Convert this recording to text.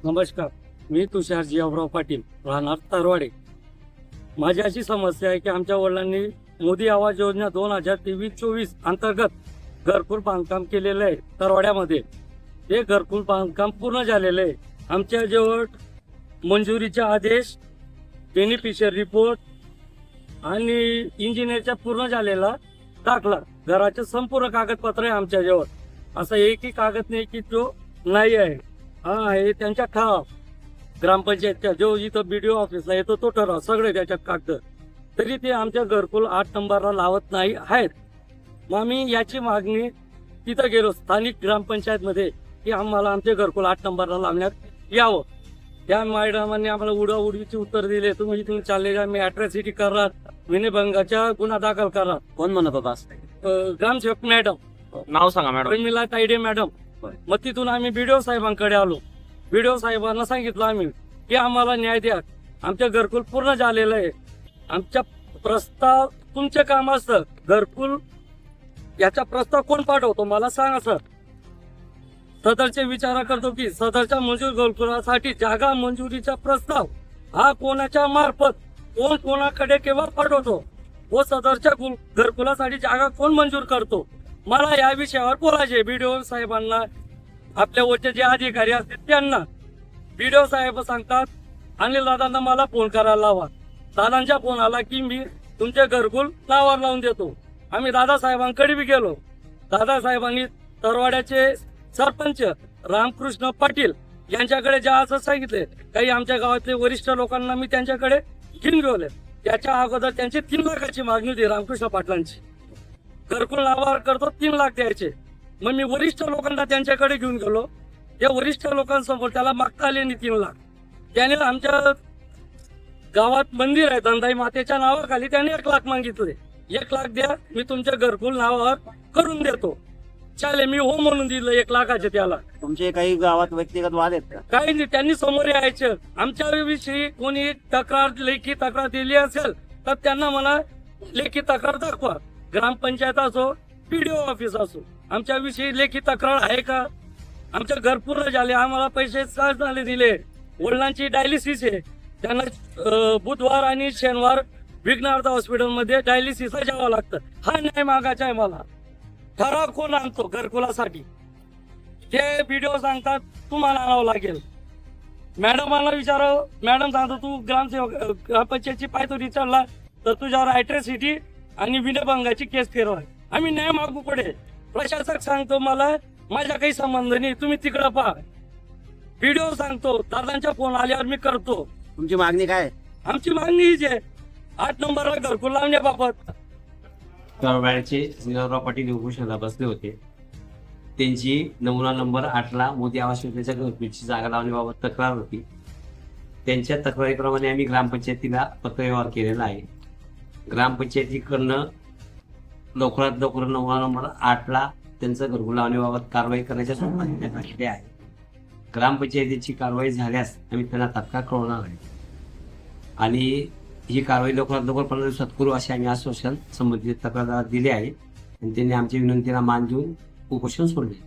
नमस्कार, मी तुषार जियावराव पाटील, राहणार तरवाडे. माझी अशी समस्या आहे की आमच्या वडिलांनी मोदी आवास योजना 2023-24 अंतर्गत घरकुल बांधकाम केलेलं आहे तरवाड्यामध्ये. ते घरकुल बांधकाम पूर्ण झालेलं आहे. आमच्या जवळ मंजुरीचे आदेश, बेनिफिशियर रिपोर्ट आणि इंजिनियरचा पूर्ण झालेला दाखला, घराचे संपूर्ण कागदपत्र आहे आमच्याजवळ. असं एकही कागद नाही की जो नाही आहे. हा आहे त्यांच्या ठराव, ग्रामपंचायतच्या जो इथं BDO ऑफिसला येतो तो ठराव, सगळे त्याच्यात कागद. तरी ते आमच्या घरकुल 8 नंबरला लावत नाही आहेत. मग आम्ही याची मागणी तिथं गेलो स्थानिक ग्रामपंचायतमध्ये की आम्हाला आमचे घरकुल 8 नंबरला लावण्यात यावं. त्या मॅडमांनी आम्हाला उडवाउडवीची उत्तर दिले, तुम्ही इथून चालले जा, मी अॅट्रॉसिटी करणार, विनयभंगाचा गुन्हा दाखल करणार. कोण म्हणत होता? ग्रामसेवक मॅडम, नाव सांगा मॅडम. प्रमिला तायडे मॅडम. मग तिथून आम्ही BDO साहेबांकडे आलो. BDO साहेबांना सांगितलं आम्ही की आम्हाला न्याय द्या, आमचं घरकुल पूर्ण झालेलं आहे. आमच्या प्रस्ताव, तुमचे काम असतं घरकुल याचा प्रस्ताव कोण पाठवतो मला सांगा सर. सदरचे विचार करतो की सदरच्या मंजूर घरकुलासाठी जागा मंजुरीचा प्रस्ताव हा कोणाच्या मार्फत, कोण कोणाकडे केव्हा पाठवतो व सदरच्या घरकुलासाठी जागा कोण मंजूर करतो, मला या विषयावर बोलायचे. BDO साहेबांना, आपल्या वरचे जे अधिकारी असतील त्यांना. BDO साहेब सांगतात अनिल दादांना मला फोन करायला लावा. दादांच्या फोन आला की मी तुमचे घरकुल नावावर लावून देतो. आम्ही दादासाहेबांकडे बी गेलो. दादासाहेबांनी तरवाड्याचे सरपंच रामकृष्ण पाटील यांच्याकडे ज्या असं सांगितले, काही आमच्या गावातले वरिष्ठ लोकांना मी त्यांच्याकडे घेऊन गेले. त्याच्या अगोदर त्यांची 3 लाखाची मागणी होती रामकृष्ण पाटलांची. घरकुल नावावर करतो 3 लाख द्यायचे. मग मी वरिष्ठ लोकांना त्यांच्याकडे घेऊन गेलो. त्या वरिष्ठ लोकांसमोर त्याला मागता आले नाही 3 लाख. त्याने आमच्या गावात मंदिर आहे धनदाई मातेच्या नावाखाली, त्याने 1 लाख मागितले. 1 लाख द्या, मी तुमच्या घरकुल नावावर करून देतो. चालेल, मी हो म्हणून दिलं 1 लाखाचे त्याला. तुमचे काही गावात व्यक्तिगत वाद आहेत का? काही नाही, त्यांनी समोर यायचं. आमच्या विषयी कोणी तक्रार, लेखी तक्रार दिली असेल तर त्यांना म्हणा लेखी तक्रार दाखवा. ग्रामपंचायत असो, BDO ऑफिस असो, आमच्या विषयी लेखी तक्रार आहे का? आमचं घर पूर्ण झाले, आम्हाला पैसे झाले दिले. वडिलांची डायलिसिस आहे, त्यांना बुधवार आणि शनिवार विघ्नार्थ हॉस्पिटलमध्ये डायलिसिसला जावं लागतं. हा न्याय मागायचा आहे मला. ठराव कोण आणतो घरकुलासाठी ते BDO सांगतात तुम्हाला आणावं लागेल. मॅडमांना विचारावं, मॅडम सांगतो तू ग्रामसेवक ग्रामपंचायतची पायतोरी चालला तर तुझ्यावर अॅट्रॉसिटी आणि विनयभंगाची केस फिरवाय. आम्ही न्याय मागू पुढे. प्रशासक सांगतो मला माझा काही संबंध नाही, तुम्ही तिकडं पहा. BDO सांगतो दादांच्या फोन आल्यावर मी करतो. तुमची मागणी काय? आमची मागणी हीच आहे, 8 नंबरला घरकुल लावण्याबाबत. तरवाड्याचे जियावराव पाटील उपोषणाला बसले होते. त्यांची नमुना नंबर 8ला मोदी आवास योजनेच्या घरकुलची जागा लावण्याबाबत तक्रार होती. त्यांच्या तक्रारीप्रमाणे आम्ही ग्रामपंचायतीला पत्रव्यवहार केलेला आहे. ग्रामपंचायतीकडनं लवकरात लवकर नमुना नंबर 8ला त्यांचं घरकुल लावण्याबाबत कारवाई करण्याच्या सूचना देण्यात आलेल्या आहे. ग्रामपंचायतीची कारवाई झाल्यास आम्ही त्यांना तात्काळ कळवणार आहे आणि ही कारवाई लवकरात लवकर 15 दिवसात करू असे आम्ही आश्वासन संबंधित तक्रारदाराला दिले आहे आणि त्यांनी आमच्या विनंतीला मान देऊन उपोषण सोडले.